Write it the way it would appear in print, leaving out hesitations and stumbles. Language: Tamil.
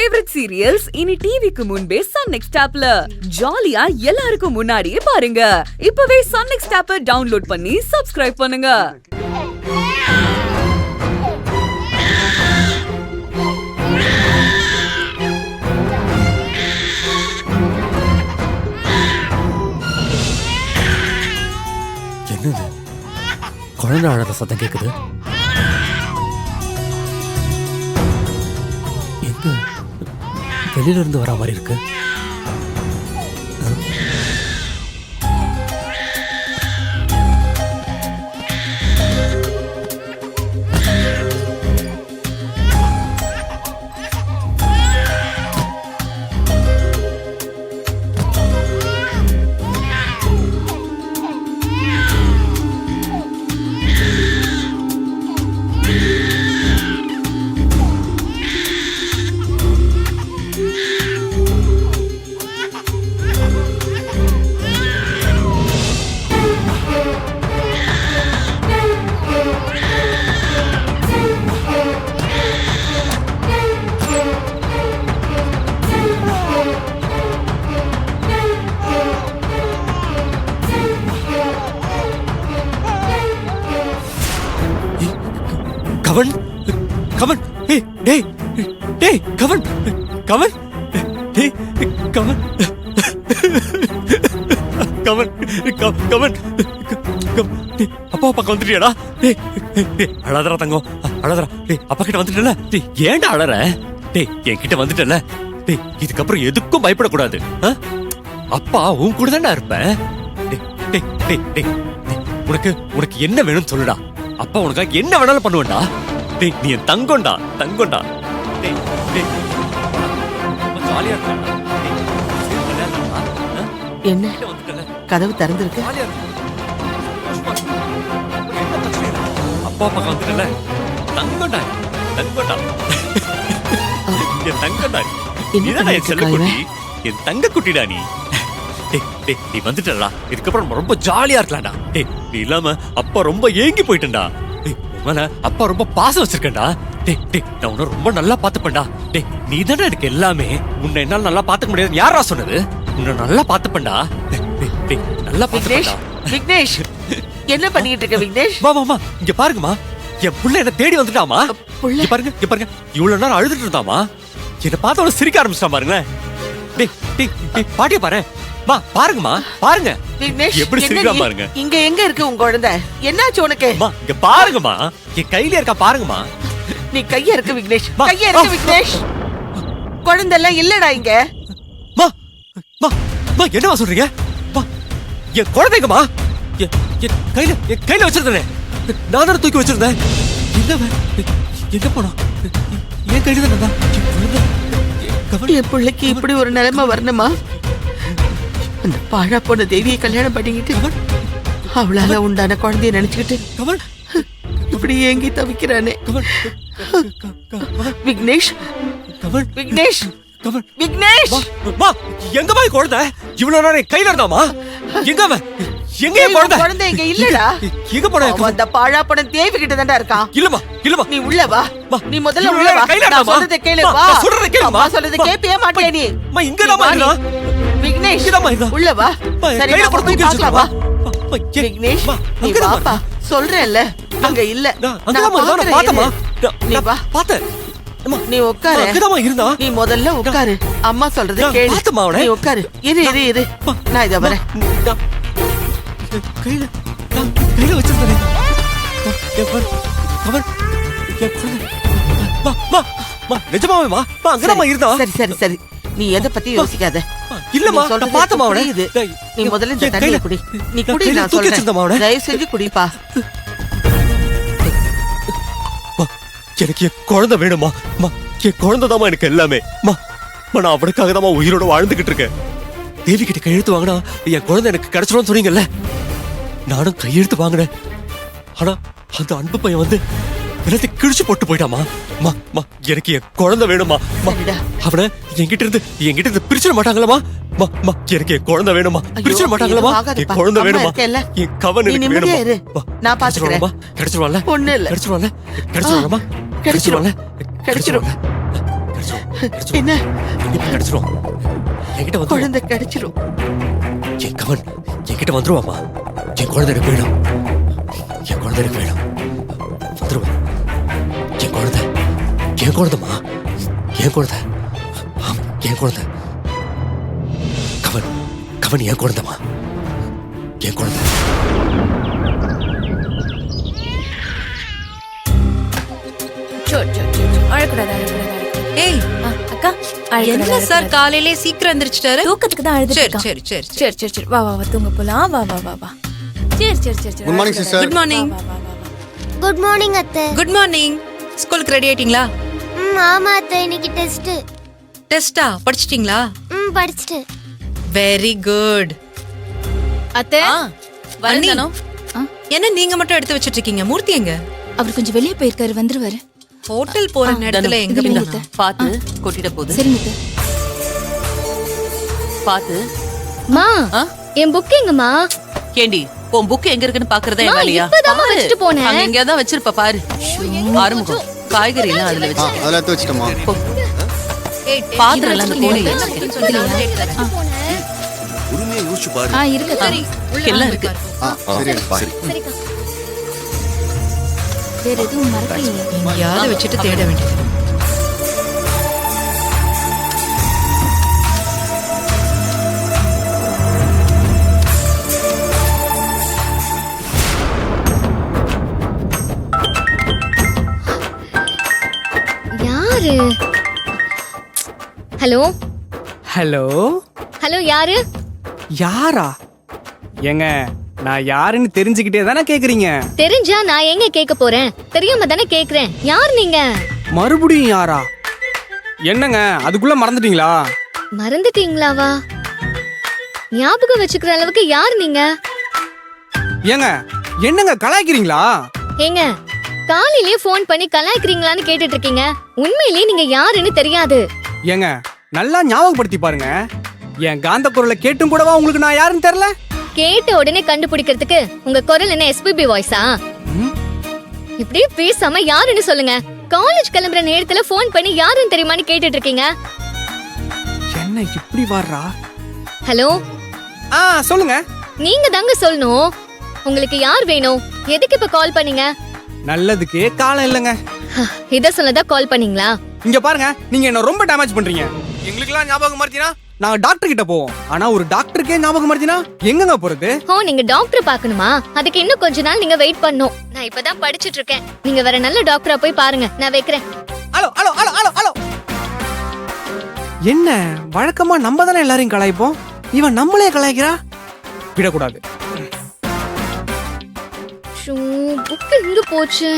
ஃபேவரட் சீரியல்ஸ் இனி டிவிக்கு முன்பே சன் நெக்ஸ்ட் ஆப்ல ஜாலியா எல்லாருக்கும் முன்னாடியே பாருங்க. இப்பவே சன் நெக்ஸ்ட் ஆப்பை டவுன்லோட் பண்ணி சப்ஸ்கிரைப் பண்ணுங்க. என்னது குழந்தை அழற சத்தம் கேக்குது? எங்க வெளியில இருந்து வர மாதிரி இருக்கு. கவன் கவன் ஏய் டேய் டேய் கவன் கவன் டேய் கவன் கவன் கவன் அப்பா பக்கம் வந்துட்டியாடா? டேய் அழாதடா தங்கம், அழாதடா. டேய் அப்பா கிட்ட வந்துட்டல. டேய் ஏன்டா அழற? டேய் என்கிட்ட வந்துட்டல. டேய் இதுக்கப்புறம் எதுக்கும் பயப்படக்கூடாது. அப்பா உன் கூட தானே இருப்பேன். டேய் டேய் டேய் உனக்கு என்ன வேணும்னு சொல்லுடா. அப்பா உனக்காக என்ன வேணாலும் பண்ணுவேன்டா. டேய் நீ என் தங்கம்டா, தங்கம்டா. டேய் டேய் ஜாலியா இருக்கடா. என்ன கதவு திறந்திருக்கு? அப்பா பக்கம் வந்துட்டல. தங்கம்டா, தங்கம்டா. என் தங்கம்டா. நீதான் என் செல்லக்குட்டி, என் தங்க குட்டிடா நீ. நீ வந்துட்டா. இதுக்கப்புறம் ரொம்ப ஜாலியா இருக்கலாம்டா. டேய் நீ இல்லாம அப்பா ரொம்ப ஏங்கி போயிட்டேன்டா. அப்பா ரொம்ப பாசம் வச்சிருக்கேன்டா. டேய் நான் உன்னை ரொம்ப நல்லா பாத்துப்பேன்டா. டேய் நீ தானே எனக்கு எல்லாமே. உன்னை என்னால நல்லா பாத்துக்க முடியாது யாரா சொன்னது? உன்னை நல்லா பாத்துப்பேன்டா. டேய் நல்லா பாத்துப்பேன்டா. விக்னேஷ் என்ன பண்ணிட்டு இருக்க விக்னேஷ்? மாமா இங்க பாருங்கம்மா, என் புள்ள என்ன தேடி வந்துட்டாமா. இங்க பாருங்க, இங்க பாருங்க. இவ்வளவு நேரம் அழுதுட்டு இருந்தாமா, என்ன பார்த்தவள சிரிக்க ஆரம்பிச்சிட்டா பாருங்களேன். டேய் பாட்டிய பாரு. மா பாருங்கம்மா, பாருங்க விக்னேஷ் எப்படி சிரிக்கிறா பாருங்க. இங்க எங்க இருக்கு உன் குழந்தை? என்னாச்சு உனக்கு? இங்க பாருங்கம்மா, என் கையில இருக்கா பாருங்கம்மா. நீ கைய இருக்கு விக்னேஷ், கைய இருக்கு விக்னேஷ். குழந்தை எல்லாம் இல்லடா இங்க. மா மா மா என்னமா சொல்றீங்க? மா என் குழந்தைங்கம்மா என் கையில வச்சிருந்தேன். நான் தானே தூக்கி வச்சிருந்தேன். எங்க போனா? என் கையில தானே. என் பிள்ளைக்கு இப்படி ஒரு நிலைமை வரணுமா? அந்த பாழா போன தேவியை கல்யாணம் பண்ணிக்கிட்டு அவளால உண்டான குழந்தைய நினைச்சுக்கிட்டு இப்படி ஏங்கி தவிக்கிறானே. விக்னேஷ் விக்னேஷ் விக்னேஷ் எங்கம்மா குழந்தை? இவ்வளவு நேரம் கையில இருந்தாமா? எங்க குழந்தை இங்க இல்லடா. எங்க போன? அந்த பாழா போன தேவி கிட்ட தான்டா இருக்கான். இல்லம்மா நீ உள்ள வா. நீ முதல்ல உள்ள வா. நான் சொல்றதை கேளு. வா சொல்றதை கேளு. அம்மா சொல்றதை கேப்பியே மாட்டியா நீ? இங்க தான் இருந்தா. விக்னேஷ் உள்ள வா. சரி நான் போய் பார்க்கலாம் வா. விக்னேஷ் நீ வாப்பா. சொல்றேன்ல அங்க இல்ல. நான் பார்த்தமா. நீ வா. பார்த்தேன். நீ உட்காரு. அங்கதான் இருந்தா. நீ முதல்ல உட்காரு. அம்மா சொல்றதை கேளு. நீ உட்காரு. இரு நான் இத வரேன். கையில வச்சிருந்தேன். நிஜமாவேமா? அங்கதான் இருந்தா. சரி நீ எதை பத்தி யோசிக்காத. இல்லம்மா நான் பார்த்தமா. நீ முதல்ல இந்த தண்ணியை குடி. நீ குடி, நான் சொல்றேன். தயவு செஞ்சு குடிப்பா. எனக்கு என் குழந்தை வேணுமா? என் குழந்தைதாமா எனக்கு எல்லாமே. நான் அவனுக்காக தான் உயிரோட வாழ்ந்துகிட்டு இருக்கேன். தேவி கிட்ட கையெழுத்து வாங்கினா என் குழந்தை எனக்கு கிடைச்சிடும் சொன்னீங்கல்ல. நானும் கையெழுத்து வாங்கினேன். ஆனா அந்த அன்பு பையன் வந்து எல்லாத்தையும் கிழிச்சு போட்டு போயிட்டாமா. எனக்கு என் குழந்தை வேணுமா? அவனை என்கிட்ட இருந்து பிரிச்சிட மாட்டாங்களா? எனக்கு என் குழந்தை வேணுமா? பிரிச்சிட மாட்டாங்களா? என் குழந்தை வேணுமா? என் கவன் எனக்கு வேணுமா? நான் பாத்துக்கிறேன். கிடைச்சிருவான்ல? ஒண்ணு இல்ல. கிடைச்சிருவான்ல? கிடைச்சிருவான்ல? கிடைச்சிரும். என்ன இப்ப கிடைச்சிரும். என்கிட்ட வந்து குழந்தை கிடைச்சிரும். என் கவன் என்கிட்ட வந்துருவாமா. என் குழந்தை எனக்கு வேணும். என் குழந்தை எனக்கு வேணும். வந்துருவா. என் குழந்தை என் குழந்தைமா. என் குழந்தை என் குழந்தை. கவன் கவன் என் குழந்தைமா. என் குழந்தை. ஏய் அக்கா என்ன சார் காலையிலே சீக்கிரம் எந்திரிச்சிட்டாரு? தூக்கத்துக்கு தான் அழுதுட்டு சரி இருக்கான். சரி சரி சரி சரி சரி வா வா வா தூங்க போலாம் வா வா வா வா சரி சரி சரி சரி Good morning, sister. Good morning. வா வா வா வா குட் மார்னிங் அத்தை. Good morning. ஸ்கூலுக்கு ரெடி ஆயிட்டீங்களா? ஆமா அத்தை, இன்னைக்கு டெஸ்ட். டெஸ்டா படிச்சிட்டீங்களா? படிச்சிட்டு. Very good. அத்தை அண்ணி, வரணும். என்ன நீங்க மட்டும் எடுத்து வச்சிட்டு இருக்கீங்க? மூர்த்தி எங்க? அவர் கொஞ்சம் வெளியே போயிருக்காரு, வந்துருவாரு. ஹோட்டல் போற நேரத்துல எங்க இதுல போனா? நிறுத்து. பாத்து கொட்டிட போகுது. சரி முத்து. பாத்து மா என் புக் எங்கம்மா? கேண்டி உன் புக் எங்க இருக்குன்னு பாக்குறதா என் வேலையா? இப்பதாம்மா பாரு. வச்சுட்டு போனேன். அங்க எங்கேயாவது தான் வச்சிருப்ப பாரு. ஆறுமுகம் காய்கறி எல்லாம் அதுல வச்சு அதெல்லாம் எடுத்து வச்சிட்டோமா? பாத்திரம் எல்லாம் அந்த கோணில வச்சு உரிமையை யோசிச்சு பாரு. இருக்கு சரி. எல்லாம் இருக்கு. சரி பாய். சரிக்கா. வேற எதுவும் மறக்கலையே. எங்கேயாவது வச்சுட்டு தேட வேண்டியது. யாரு? ஹலோ ஹலோ ஹலோ யாரு? யாரா? ஏங்க நான் யாருன்னு தெரிஞ்சுக்கிட்டே தானே கேக்குறீங்க. தெரிஞ்சா நான் எங்க கேட்க போறேன்? தெரியாம தானே கேக்குறேன். யார் நீங்க? மறுபடியும் யாரா? என்னங்க அதுக்குள்ள மறந்துட்டீங்களா? மறந்துட்டீங்களாவா? ஞாபகம் வச்சுக்கிற அளவுக்கு யார் நீங்க? ஏங்க என்னங்க கலாய்க்கிறீங்களா? ஏங்க காலையிலேயே ஃபோன் பண்ணி கலாய்க்கிறீங்களான்னு கேட்டுட்டு இருக்கீங்க. உண்மையிலேயே நீங்க யாருன்னு தெரியாது. ஏங்க நல்லா ஞாபகப்படுத்தி பாருங்க. என் காந்த குரலை கேட்டும் கூடவா உங்களுக்கு நான் யாருன்னு தெரியல? கேட்ட உடனே கண்டுபிடிக்கிறதுக்கு உங்க குரல் என்ன எஸ்பிபி வாய்ஸா? இப்படி பேசாம யாருன்னு சொல்லுங்க. காலேஜ் கிளம்புற நேரத்துல ஃபோன் பண்ணி யாருன்னு தெரியுமான்னு கேட்டுட்டு இருக்கீங்க. என்ன இப்படி வர்றா? ஹலோ சொல்லுங்க. நீங்க தாங்க சொல்லணும். உங்களுக்கு யார் வேணும்? எதுக்கு இப்ப கால் பண்ணீங்க? நல்லதுக்கு காலம் இல்லைங்க. இத சொல்லதா கால் பண்ணீங்களா? இங்க பாருங்க, நீங்க என்ன ரொம்ப டேமேஜ் பண்றீங்க. எங்களுக்கெல்லாம் ஞாபகம் மறத்தினா நாங்க டாக்டர் கிட்ட போவோம். ஆனா ஒரு டாக்டருக்கே ஞாபகம் மறத்தினா எங்கங்க போறது? ஓ நீங்க டாக்டர் பார்க்கணுமா? அதுக்கு இன்னும் கொஞ்ச நாள் நீங்க வெயிட் பண்ணணும். நான் இப்பதான் படிச்சிட்டு இருக்கேன். நீங்க வேற நல்ல டாக்டரா போய் பாருங்க. நான் வைக்கிறேன். Hello hello hello hello hello. என்ன வழக்கமா நம்ம தானே எல்லாரையும் கலாய்ப்போம். இவன் நம்மளே கலாய்க்கிறா. விடக்கூடாது. புக் எங்க போச்சு?